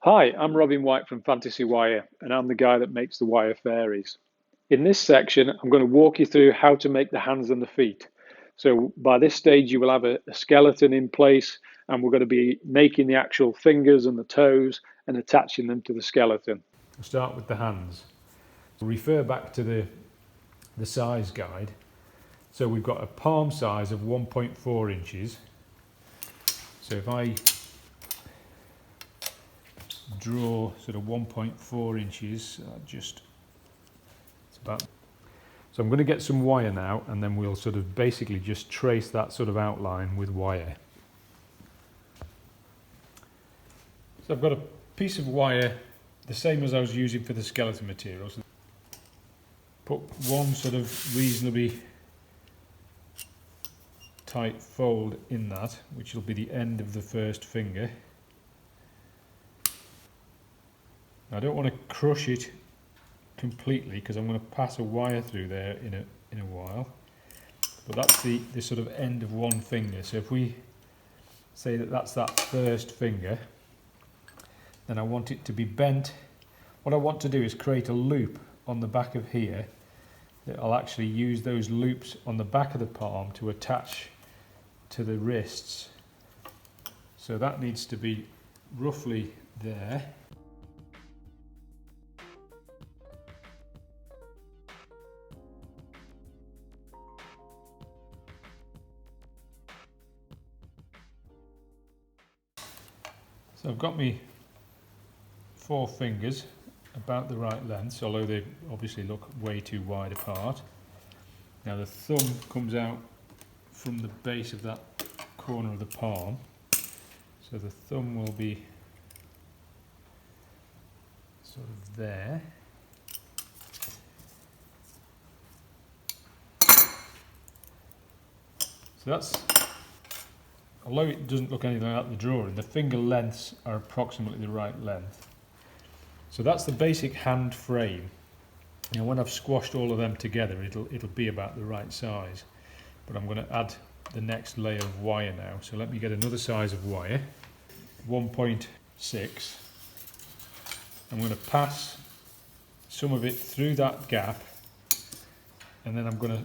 Hi, I'm Robin White from FantasyWire, and I'm the guy that makes the wire fairies. In this section, I'm going to walk you through how to make the hands and the feet. So by this stage, you will have a skeleton in place, and we're going to be making the actual fingers and the toes and attaching them to the skeleton. We'll start with the hands. We'll refer back to the size guide. So we've got a palm size of 1.4 inches. So if I draw sort of 1.4 inches, it's about. So I'm going to get some wire now, and then we'll sort of basically just trace that sort of outline with wire. So I've got a piece of wire, the same as I was using for the skeleton materials. Put one sort of reasonably tight fold in that, which will be the end of the first finger. I don't want to crush it completely because I'm going to pass a wire through there in a while. But that's the sort of end of one finger. So if we say that that's that first finger, then I want it to be bent. What I want to do is create a loop on the back of here. I'll actually use those loops on the back of the palm to attach to the wrists. So that needs to be roughly there. So I've got me 4 fingers about the right length, although they obviously look way too wide apart. Now the thumb comes out from the base of that corner of the palm, so the thumb will be sort of there. So that's, although it doesn't look anything like the drawing, the finger lengths are approximately the right length. So that's the basic hand frame. Now when I've squashed all of them together, it'll be about the right size. But I'm going to add the next layer of wire now. So let me get another size of wire, 1.6. I'm going to pass some of it through that gap, and then I'm going to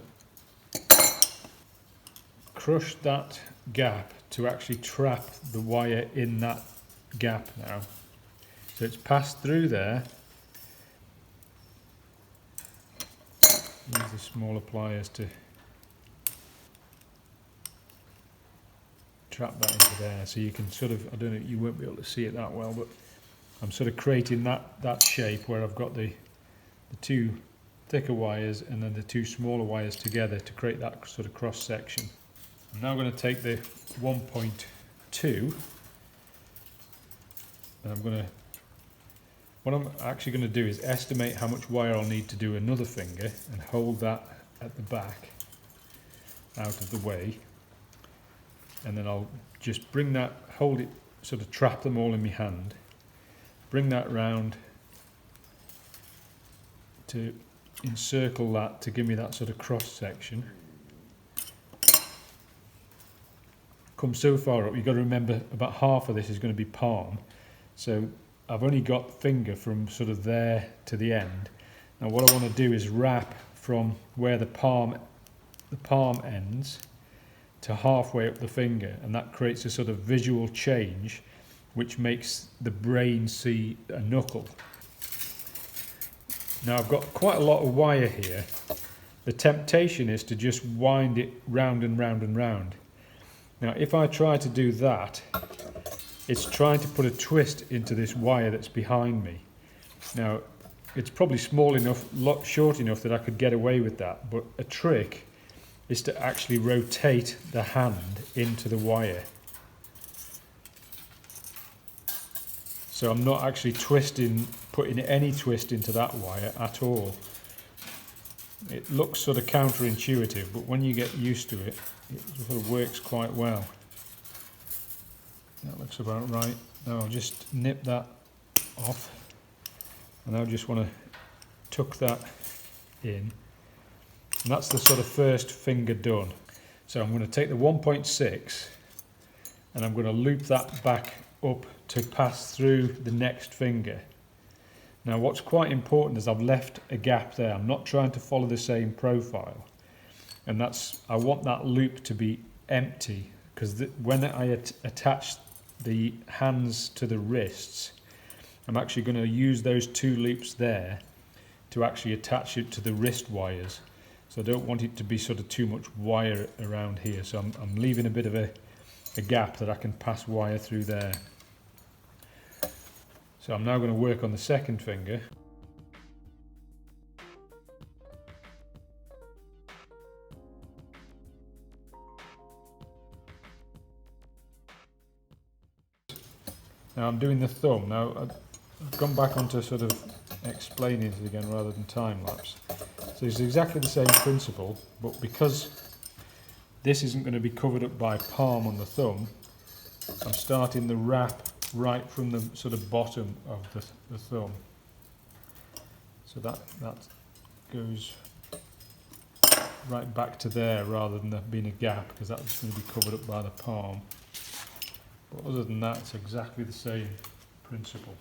crush that gap to actually trap the wire in that gap now. So it's passed through there. Use the smaller pliers to trap that into there, so you can sort of, I don't know, you won't be able to see it that well, but I'm sort of creating that shape where I've got the 2 thicker wires and then the 2 smaller wires together to create that sort of cross section. I'm now going to take the 1.2 and what I'm actually going to do is estimate how much wire I'll need to do another finger and hold that at the back out of the way, and then I'll just hold it, sort of trap them all in my hand, bring that round to encircle that to give me that sort of cross section. Come so far up, you've got to remember about half of this is going to be palm, so I've only got finger from sort of there to the end. Now what I want to do is wrap from where the palm ends to halfway up the finger, and that creates a sort of visual change which makes the brain see a knuckle. Now I've got quite a lot of wire here. The temptation is to just wind it round and round and round. Now if I try to do that, it's trying to put a twist into this wire that's behind me. Now it's probably small enough, short enough that I could get away with that, but a trick is to actually rotate the hand into the wire. So I'm not actually putting any twist into that wire at all. It looks sort of counterintuitive, but when you get used to it, it sort of works quite well. That looks about right. Now I'll just nip that off, and I just want to tuck that in, and that's the sort of first finger done. So I'm going to take the 1.6 and I'm going to loop that back up to pass through the next finger. Now what's quite important is I've left a gap there. I'm not trying to follow the same profile, and I want that loop to be empty, because when I attach the hands to the wrists, I'm actually going to use those 2 loops there to actually attach it to the wrist wires. So I don't want it to be sort of too much wire around here, so I'm leaving a bit of a gap that I can pass wire through there. So I'm now going to work on the second finger. Now I'm doing the thumb. Now I've gone back onto sort of explaining it again rather than time lapse. So it's exactly the same principle, but because this isn't going to be covered up by palm on the thumb, I'm starting the wrap right from the sort of bottom of the thumb. So that goes right back to there rather than there being a gap, because that's going to be covered up by the palm. But other than that, it's exactly the same principle.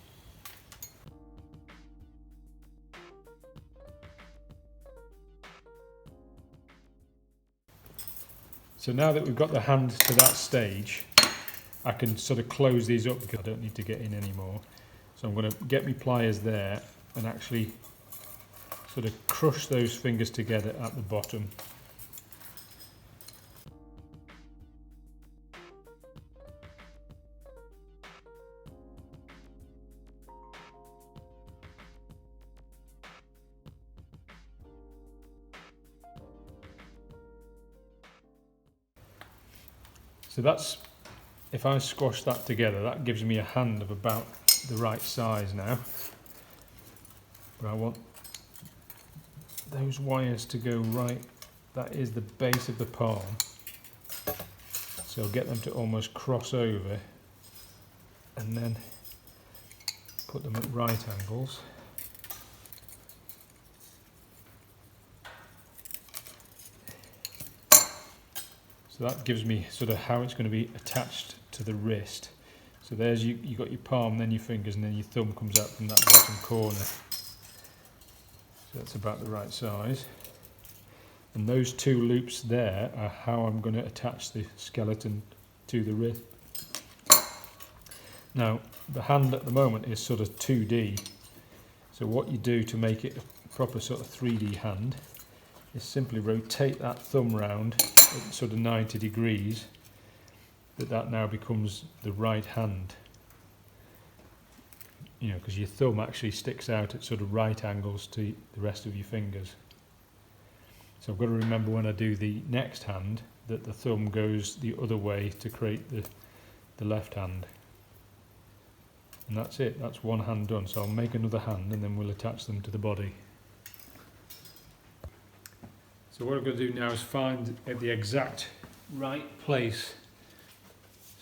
So now that we've got the hand to that stage, I can sort of close these up because I don't need to get in anymore. So I'm going to get my pliers there and actually sort of crush those fingers together at the bottom. So that's, if I squash that together, that gives me a hand of about the right size now. But I want those wires to go right, that is the base of the palm. So get them to almost cross over and then put them at right angles. So that gives me sort of how it's going to be attached to the wrist. So there's you got your palm, then your fingers, and then your thumb comes out from that bottom corner. So that's about the right size. And those 2 loops there are how I'm going to attach the skeleton to the wrist. Now the hand at the moment is sort of 2D. So what you do to make it a proper sort of 3D hand is simply rotate that thumb round at sort of 90 degrees, that now becomes the right hand. You know, because your thumb actually sticks out at sort of right angles to the rest of your fingers. So I've got to remember when I do the next hand that the thumb goes the other way to create the left hand. And that's it, that's one hand done. So I'll make another hand and then we'll attach them to the body. So what I'm going to do now is find the exact right place.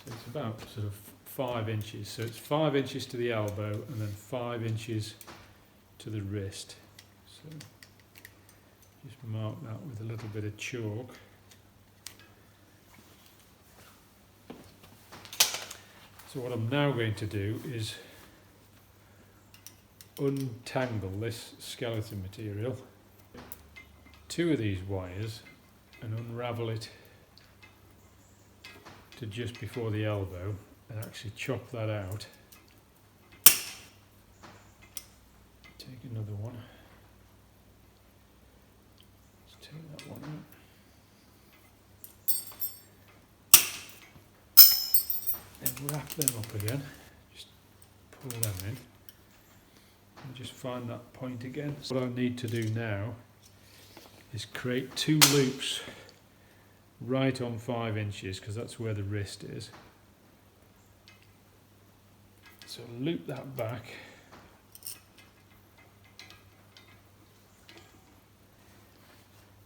So it's about sort of 5 inches. So it's 5 inches to the elbow and then 5 inches to the wrist. So just mark that with a little bit of chalk. So what I'm now going to do is untangle this skeleton material, 2 of these wires, and unravel it to just before the elbow and actually chop that out. Take another one. Let's take that one out. And wrap them up again. Just pull them in. And just find that point again. So what I need to do now is create 2 loops right on 5 inches, because that's where the wrist is. So loop that back.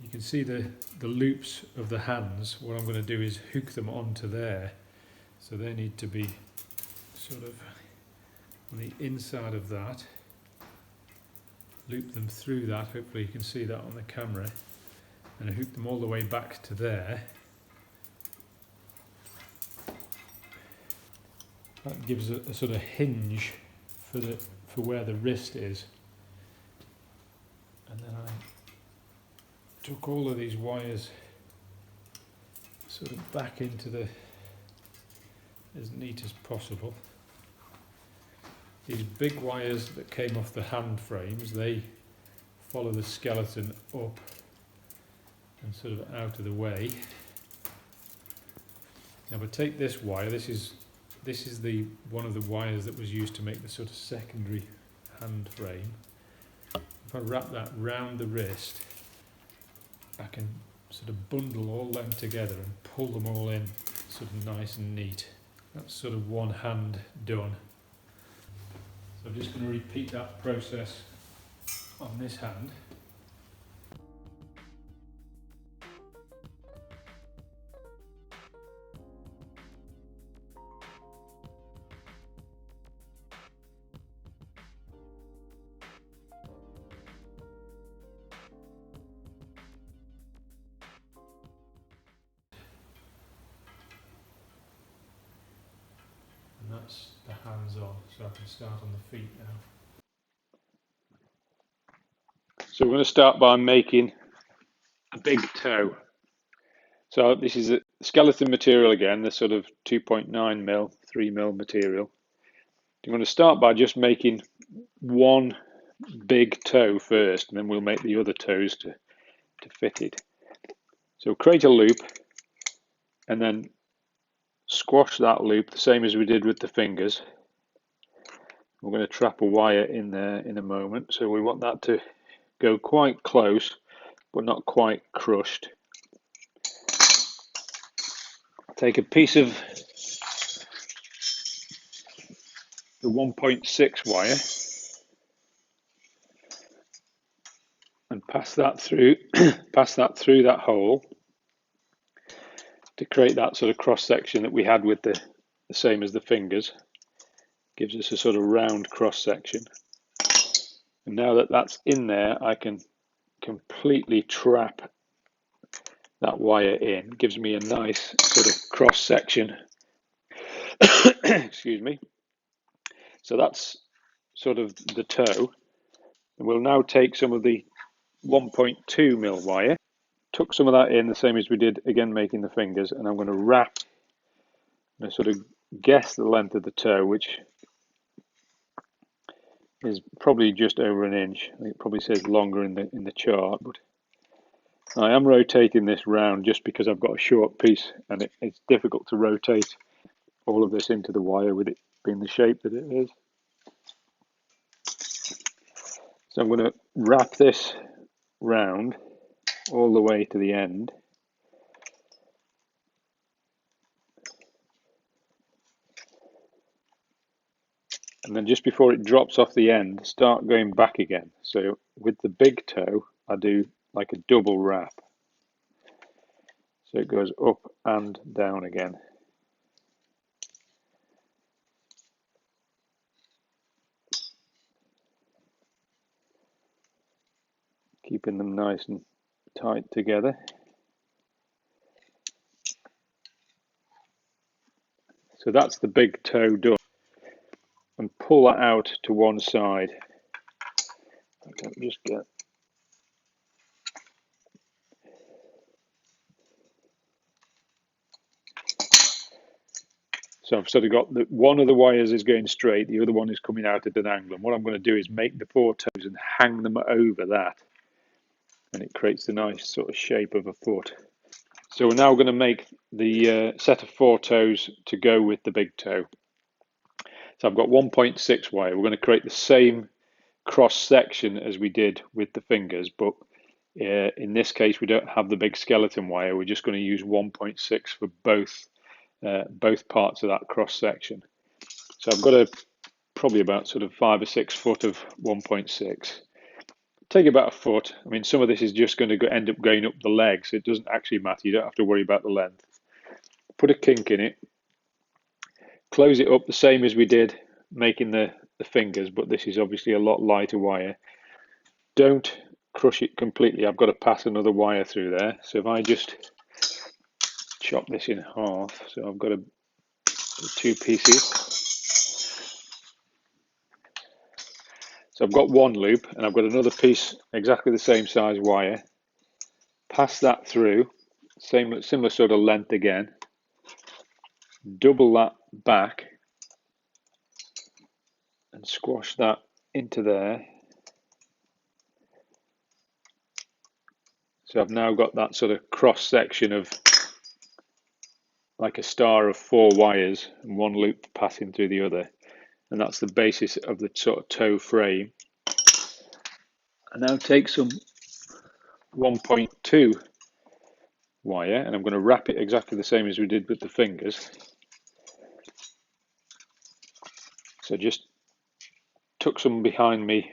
You can see the loops of the hands. What I'm going to do is hook them onto there. So they need to be sort of on the inside of that. Loop them through that, hopefully you can see that on the camera, and I hook them all the way back to there. That gives a sort of hinge for where the wrist is. And then I took all of these wires sort of back into the as neat as possible. These big wires that came off the hand frames, they follow the skeleton up and sort of out of the way. Now we take this wire, this is the one of the wires that was used to make the sort of secondary hand frame. If I wrap that round the wrist, I can sort of bundle all them together and pull them all in sort of nice and neat. That's sort of one hand done. So I'm just going to repeat that process on this hand. And that's the hands on, so I can start on the feet now. So we're going to start by making a big toe. So this is a skeleton material again, the sort of 2.9 mil, 3 mil material. I'm going to start by just making one big toe first, and then we'll make the other toes to fit it. So create a loop and then squash that loop the same as we did with the fingers. We're going to trap a wire in there in a moment, so we want that to go quite close but not quite crushed. Take a piece of the 1.6 wire and pass that through that hole to create that sort of cross section that we had with the same as the fingers. Gives us a sort of round cross section. And now that that's in there, I can completely trap that wire in. Gives me a nice sort of cross section. Excuse me. So that's sort of the toe. And we'll now take some of the 1.2 mil wire, tuck some of that in the same as we did again making the fingers, and I'm going to wrap and sort of guess the length of the toe, which is probably just over an inch. I think it probably says longer in the chart, but I am rotating this round just because I've got a short piece and it's difficult to rotate all of this into the wire with it being the shape that it is. So I'm going to wrap this round all the way to the end. And then just before it drops off the end, start going back again. So with the big toe, I do like a double wrap. So it goes up and down again. Keeping them nice and tight together. So that's the big toe done. And pull that out to one side. I can just get. So I've sort of got one of the wires is going straight, the other one is coming out at an angle. And what I'm going to do is make the four toes and hang them over that. And it creates a nice sort of shape of a foot. So we're now going to make the set of four toes to go with the big toe. So I've got 1.6 wire. We're going to create the same cross section as we did with the fingers, but in this case we don't have the big skeleton wire. We're just going to use 1.6 for both parts of that cross section. So I've got probably about sort of 5 or 6 foot of 1.6. Take about a foot. I mean, some of this is just going to end up going up the leg, so it doesn't actually matter. You don't have to worry about the length. Put a kink in it. Close it up the same as we did making the fingers, but this is obviously a lot lighter wire. Don't crush it completely. I've got to pass another wire through there. So if I just chop this in half, so I've got two pieces. So I've got one loop and I've got another piece exactly the same size wire. Pass that through, similar sort of length again. Double that back and squash that into there. So I've now got that sort of cross section of like a star of 4 wires and one loop passing through the other. And that's the basis of the sort of toe frame. I now take some 1.2 wire and I'm going to wrap it exactly the same as we did with the fingers. So just tuck some behind me,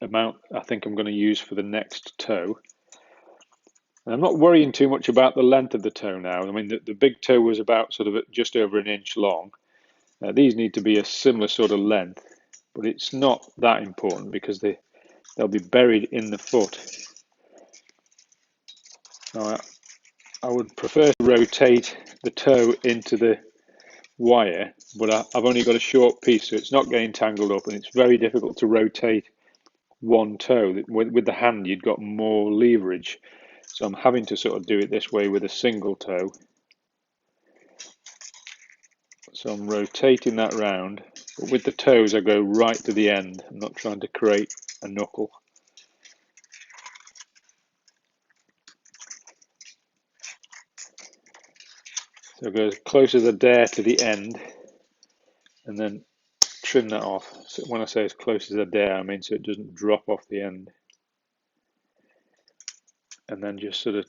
amount I think I'm going to use for the next toe. And I'm not worrying too much about the length of the toe now. I mean, the big toe was about sort of just over an inch long. These need to be a similar sort of length, but it's not that important because they'll be buried in the foot. Now, I would prefer to rotate the toe into the wire, but I've only got a short piece, so it's not getting tangled up, and it's very difficult to rotate one toe. With the hand, you've got more leverage, so I'm having to sort of do it this way with a single toe. So I'm rotating that round, but with the toes I go right to the end. I'm not trying to create a knuckle. So go as close as I dare to the end and then trim that off. So when I say as close as I dare, I mean so it doesn't drop off the end. And then just sort of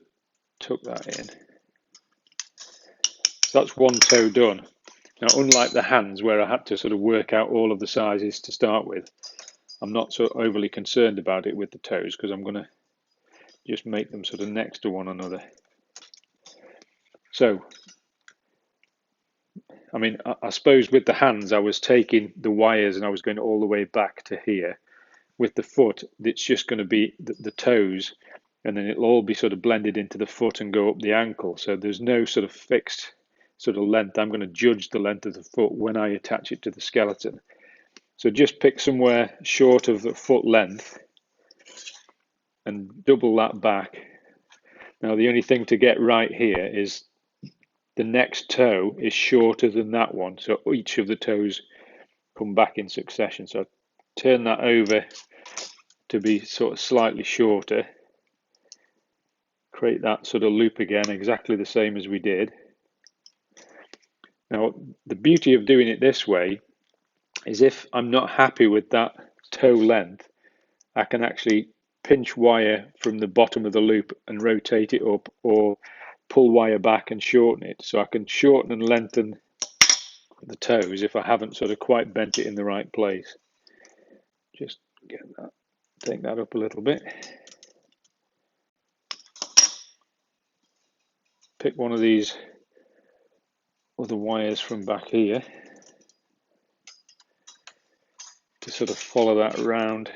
tuck that in. So that's one toe done. Now, unlike the hands where I had to sort of work out all of the sizes to start with, I'm not so overly concerned about it with the toes because I'm going to just make them sort of next to one another. So, I mean, I suppose with the hands I was taking the wires and I was going all the way back to here. With the foot, it's just going to be the toes, and then it'll all be sort of blended into the foot and go up the ankle. So there's no sort of fixed sort of length. I'm going to judge the length of the foot when I attach it to the skeleton. So just pick somewhere short of the foot length and double that back. Now the only thing to get right here is the next toe is shorter than that one. So each of the toes come back in succession. So I turn that over to be sort of slightly shorter. Create that sort of loop again, exactly the same as we did. Now, the beauty of doing it this way is if I'm not happy with that toe length, I can actually pinch wire from the bottom of the loop and rotate it up, or pull wire back and shorten it. So I can shorten and lengthen the toes if I haven't sort of quite bent it in the right place. Just get that, take that up a little bit. Pick one of these other wires from back here to sort of follow that around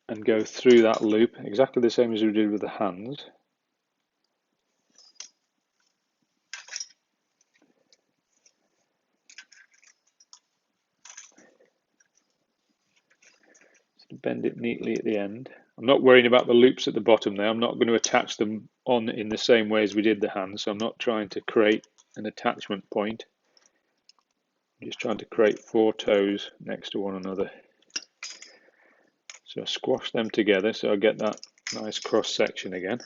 and go through that loop, exactly the same as we did with the hands. So bend it neatly at the end. I'm not worrying about the loops at the bottom there. I'm not going to attach them on in the same way as we did the hands, so I'm not trying to create an attachment point. I'm just trying to create 4 toes next to one another. So I squash them together so I get that nice cross section again.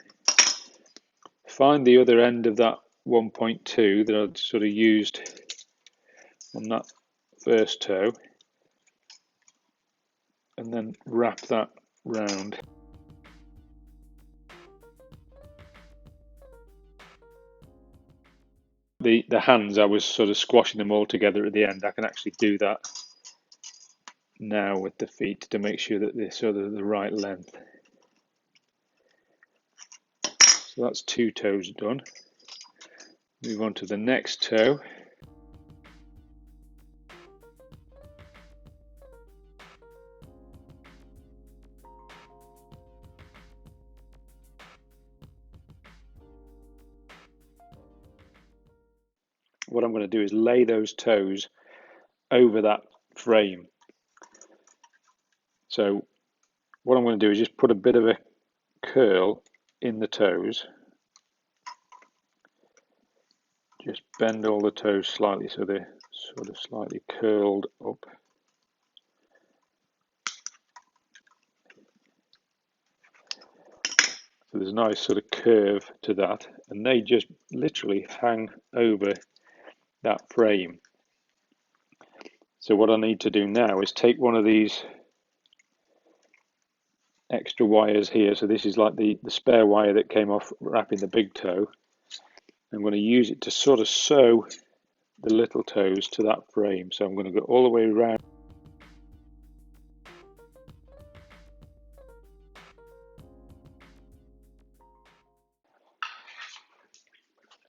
Find the other end of that 1.2 that I'd sort of used on that first toe, and then wrap that round. The hands, I was sort of squashing them all together at the end. I can actually do that now with the feet to make sure that they're sort of the right length. So that's 2 toes done. Move on to the next toe. What I'm going to do is lay those toes over that frame. So what I'm going to do is just put a bit of a curl in the toes. Just bend all the toes slightly so they're sort of slightly curled up. So there's a nice sort of curve to that, and they just literally hang over that frame. So what I need to do now is take one of these extra wires here. So this is like the spare wire that came off wrapping the big toe. I'm going to use it to sort of sew the little toes to that frame. So I'm going to go all the way around.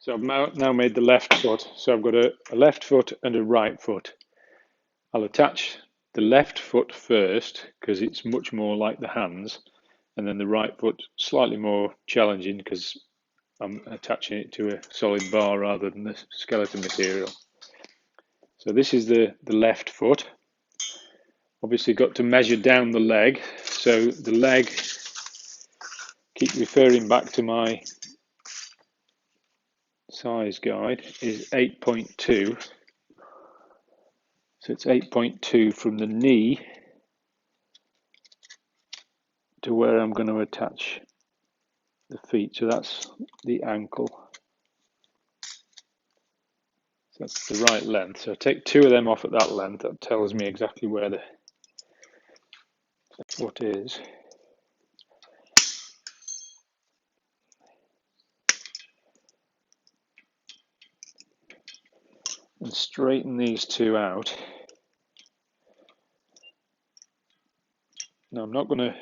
So I've now made the left foot. So I've got a left foot and a right foot. I'll attach the left foot first because it's much more like the hands, and then the right foot slightly more challenging because I'm attaching it to a solid bar rather than the skeleton material. So this is the left foot. Obviously got to measure down the leg. So the leg, keep referring back to my size guide, is 8.2. So it's 8.2 from the knee to where I'm going to attach the feet. So that's the ankle. So that's the right length. So I take two of them off at that length. That tells me exactly where the foot is. And straighten these two out. Now I'm not going to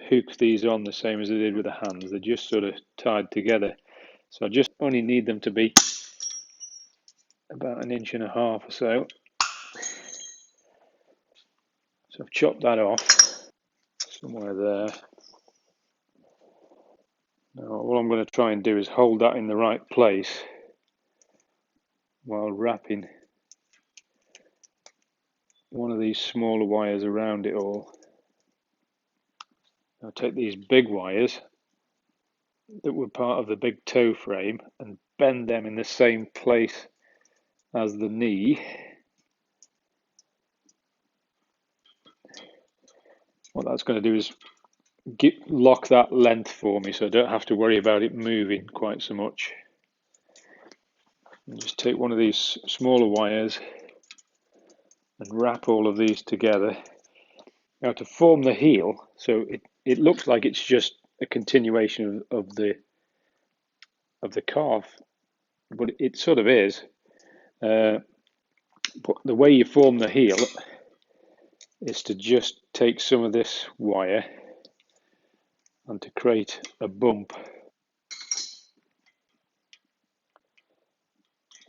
hook these on the same as I did with the hands. They're just sort of tied together. So I just only need them to be about 1.5 inches or so. So I've chopped that off somewhere there. Now all I'm going to try and do is hold that in the right place while wrapping one of these smaller wires around it all. I'll take these big wires that were part of the big toe frame and bend them in the same place as the knee. What that's going to do is lock that length for me so I don't have to worry about it moving quite so much. And just take one of these smaller wires and wrap all of these together. Now to form the heel, so it looks like it's just a continuation of the calf, but it sort of is. But the way you form the heel is to just take some of this wire and to create a bump.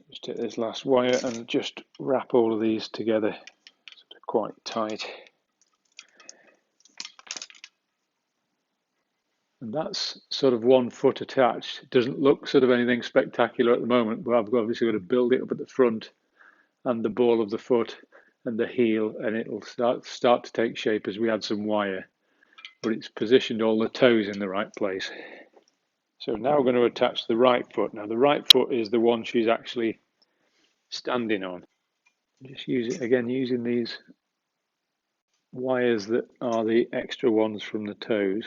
Just take this last wire and just wrap all of these together sort of quite tight. And that's sort of 1 foot attached. It doesn't look sort of anything spectacular at the moment, but I've obviously got to build it up at the front and the ball of the foot and the heel, and it'll start to take shape as we add some wire. But it's positioned all the toes in the right place. So now we're going to attach the right foot. Now the right foot is the one she's actually standing on. Just use it again using these wires that are the extra ones from the toes.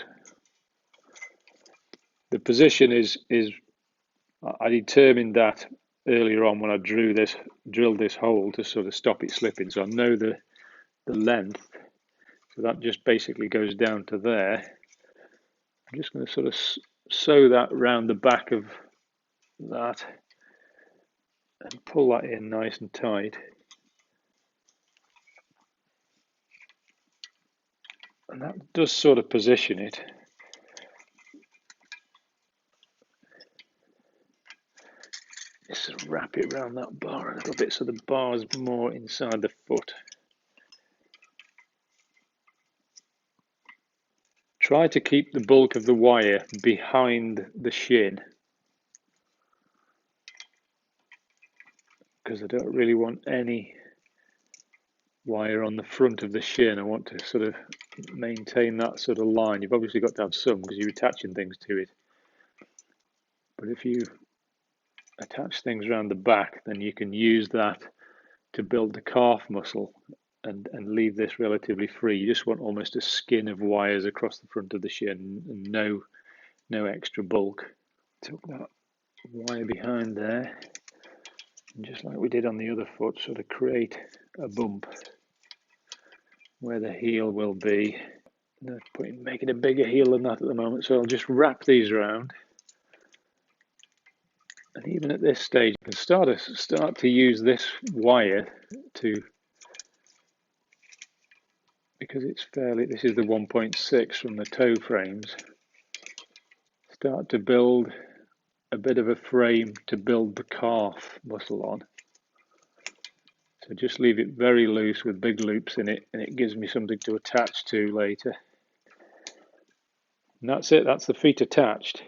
The position is I determined that earlier on when I drilled this hole to sort of stop it slipping. So I know the length. So that just basically goes down to there. I'm just going to sort of sew that around the back of that and pull that in nice and tight. And that does sort of position it. Just sort of wrap it around that bar a little bit so the bar is more inside the foot. Try to keep the bulk of the wire behind the shin, because I don't really want any wire on the front of the shin. I want to sort of maintain that sort of line. You've obviously got to have some because you're attaching things to it. But if you attach things around the back, then you can use that to build the calf muscle and leave this relatively free. You just want almost a skin of wires across the front of the shin and no extra bulk. Tuck that wire behind there, and just like we did on the other foot, sort of create a bump where the heel will be. Making a bigger heel than that at the moment, so I'll just wrap these around. And even at this stage, you can start to use this wire to, because it's fairly, this is the 1.6 from the toe frames, start to build a bit of a frame to build the calf muscle on. So just leave it very loose with big loops in it, and it gives me something to attach to later. And that's it, that's the feet attached.